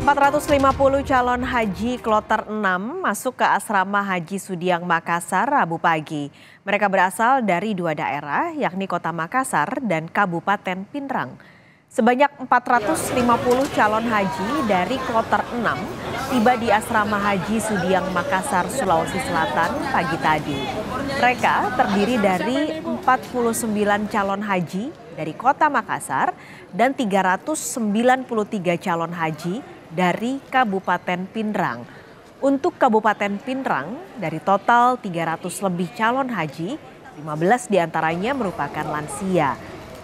450 calon haji kloter 6 masuk ke asrama Haji Sudiang Makassar Rabu pagi. Mereka berasal dari dua daerah, yakni Kota Makassar dan Kabupaten Pinrang. Sebanyak 450 calon haji dari kloter 6 tiba di asrama Haji Sudiang Makassar, Sulawesi Selatan pagi tadi. Mereka terdiri dari 49 calon haji dari Kota Makassar dan 393 calon haji dari Kabupaten Pinrang. Untuk Kabupaten Pinrang, dari total 300 lebih calon haji, 15 diantaranya merupakan lansia.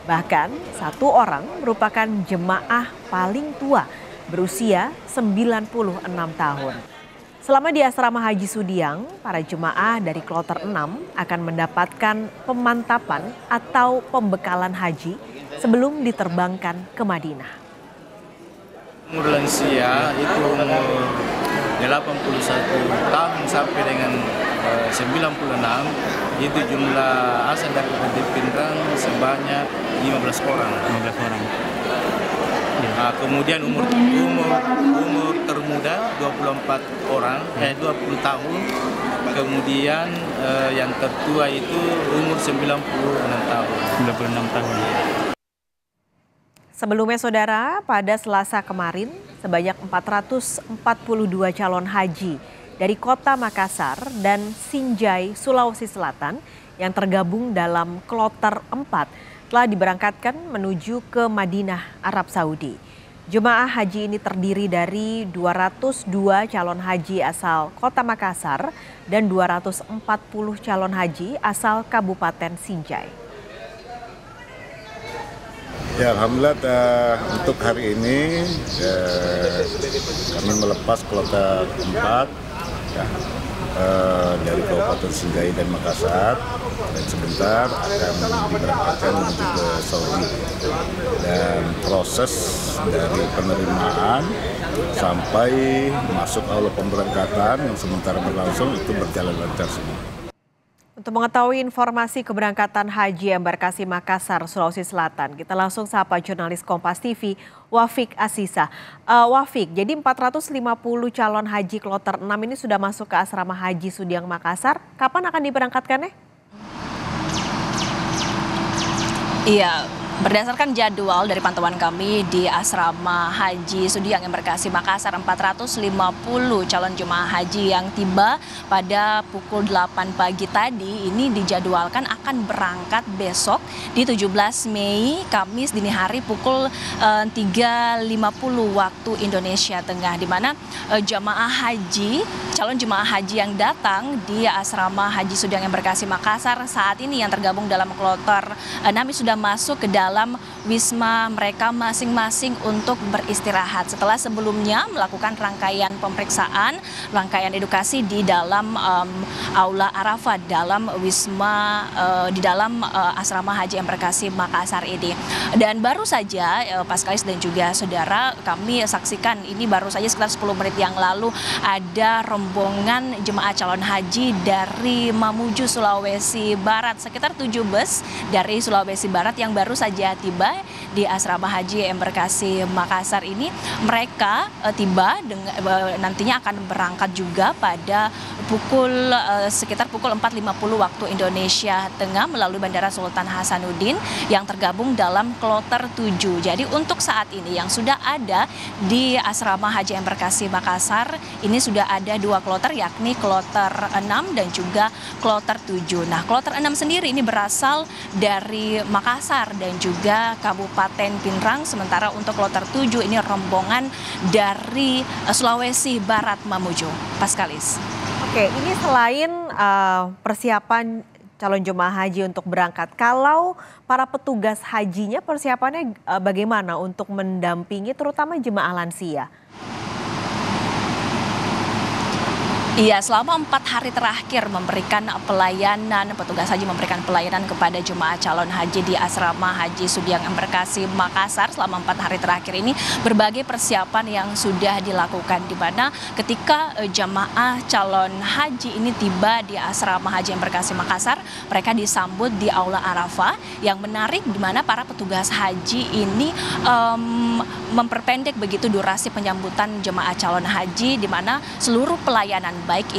Bahkan satu orang merupakan jemaah paling tua berusia 96 tahun. Selama di asrama Haji Sudiang, para jemaah dari kloter 6 akan mendapatkan pemantapan atau pembekalan haji sebelum diterbangkan ke Madinah. Umur lansia itu umur 81 tahun sampai dengan 96, itu jumlah asal dari Kabupaten Pinrang sebanyak 15 orang. Nah, kemudian umur termuda 24 orang, 20 tahun. Kemudian yang tertua itu umur 96 tahun. Sebelumnya saudara, pada Selasa kemarin sebanyak 442 calon haji dari Kota Makassar dan Sinjai, Sulawesi Selatan yang tergabung dalam kloter 4 telah diberangkatkan menuju ke Madinah, Arab Saudi. Jemaah haji ini terdiri dari 202 calon haji asal Kota Makassar dan 240 calon haji asal Kabupaten Sinjai. Ya, alhamdulillah untuk hari ini kami melepas kloter 4 ya, dari Kabupaten Sinjai dan Makassar, dan sebentar akan diberangkatkan menuju ke Saudi. Dan proses dari penerimaan sampai masuk aula pemberangkatan yang sementara berlangsung itu berjalan lancar semua. Untuk mengetahui informasi keberangkatan haji embarkasi Makassar, Sulawesi Selatan, kita langsung sapa jurnalis Kompas TV, Wafik Asisa. Wafik, jadi 450 calon haji kloter 6 ini sudah masuk ke asrama Haji Sudiang Makassar. Kapan akan diberangkatkannya? Iya, berdasarkan jadwal dari pantauan kami di asrama Haji Sudiang Embarkasi Makassar, 450 calon jemaah haji yang tiba pada pukul 8 pagi tadi ini dijadwalkan akan berangkat besok di 17 Mei, Kamis dini hari pukul 3.50 waktu Indonesia Tengah, di mana calon jemaah haji yang datang di asrama Haji Sudiang Embarkasi Makassar saat ini yang tergabung dalam kloter 6 sudah masuk ke dalam wisma mereka masing-masing untuk beristirahat setelah sebelumnya melakukan rangkaian pemeriksaan, rangkaian edukasi di dalam aula Arafat dalam wisma di dalam asrama Haji Embarkasi Makassar ini. Dan baru saja Paskalis dan juga saudara, kami saksikan ini baru saja sekitar 10 menit yang lalu ada rombongan jemaah calon haji dari Mamuju, Sulawesi Barat, sekitar 7 bus dari Sulawesi Barat yang baru saja tiba di asrama Haji Embarkasi Makassar ini. Mereka tiba nantinya akan berangkat juga pada sekitar pukul 4.50 waktu Indonesia Tengah melalui Bandara Sultan Hasanuddin yang tergabung dalam kloter 7. Jadi untuk saat ini yang sudah ada di asrama Haji Embarkasi Makassar ini sudah ada 2 kloter, yakni kloter 6 dan juga kloter 7. Nah, kloter 6 sendiri ini berasal dari Makassar dan juga Kabupaten Pinrang, sementara untuk kloter 7 ini rombongan dari Sulawesi Barat Mamuju. Paskalis. Oke, ini selain persiapan calon jemaah haji untuk berangkat, kalau para petugas hajinya persiapannya bagaimana untuk mendampingi terutama jemaah lansia? Iya, selama 4 hari terakhir memberikan pelayanan, petugas haji memberikan pelayanan kepada jemaah calon haji di asrama Haji Sudiang Embarkasi Makassar. Selama 4 hari terakhir ini berbagai persiapan yang sudah dilakukan, di mana ketika jemaah calon haji ini tiba di asrama Haji Embarkasi Makassar, mereka disambut di Aula Arafah. Yang menarik di mana para petugas haji ini memperpendek begitu durasi penyambutan jemaah calon haji, di mana seluruh pelayanan baik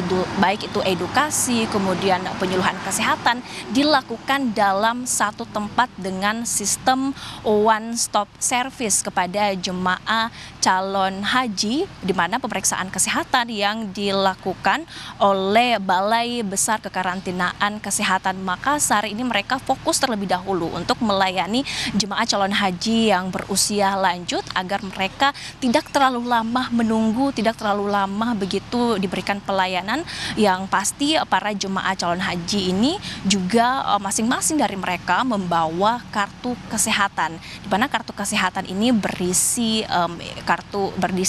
itu edukasi, kemudian penyuluhan kesehatan dilakukan dalam satu tempat dengan sistem one stop service kepada jemaah calon haji, di mana pemeriksaan kesehatan yang dilakukan oleh Balai Besar Kekarantinaan Kesehatan Makassar ini mereka fokus terlebih dahulu untuk melayani jemaah calon haji yang berusia lanjut agar mereka tidak terlalu lama menunggu, tidak terlalu lama begitu diberikan pelayanan. Yang pasti para jemaah calon haji ini juga masing-masing dari mereka membawa kartu kesehatan, di mana kartu kesehatan ini berisi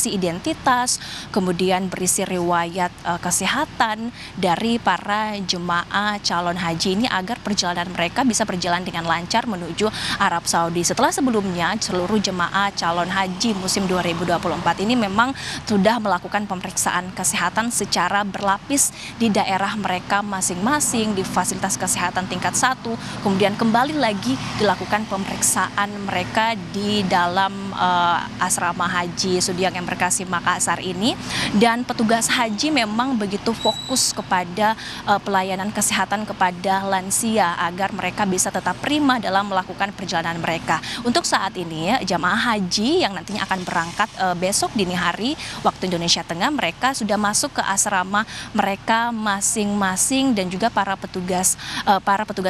identitas, kemudian berisi riwayat kesehatan dari para jemaah calon haji ini agar perjalanan mereka bisa berjalan dengan lancar menuju Arab Saudi. Setelah sebelumnya seluruh jemaah calon haji musim 2024 ini memang sudah melakukan pemeriksaan kesehatan secara berlapis di daerah mereka masing-masing di fasilitas kesehatan tingkat 1, kemudian kembali lagi dilakukan pemeriksaan mereka di dalam asrama haji Sudiang Embarkasi Makassar ini. Dan petugas haji memang begitu fokus kepada pelayanan kesehatan kepada lansia agar mereka bisa tetap prima dalam melakukan perjalanan mereka. Untuk saat ini jamaah haji yang nantinya akan berangkat besok dini hari waktu Indonesia Tengah, mereka sudah masuk ke asrama mereka masing-masing, dan juga para petugas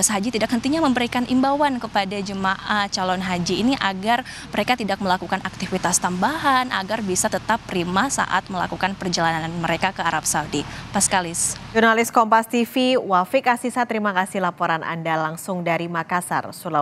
haji tidak hentinya memberikan imbauan kepada jemaah calon haji ini agar mereka tidak melakukan aktivitas tambahan, agar bisa tetap prima saat melakukan perjalanan mereka ke Arab Saudi. Paskalis. Jurnalis Kompas TV Wafik Asisa, terima kasih laporan Anda langsung dari Makassar, Sulawesi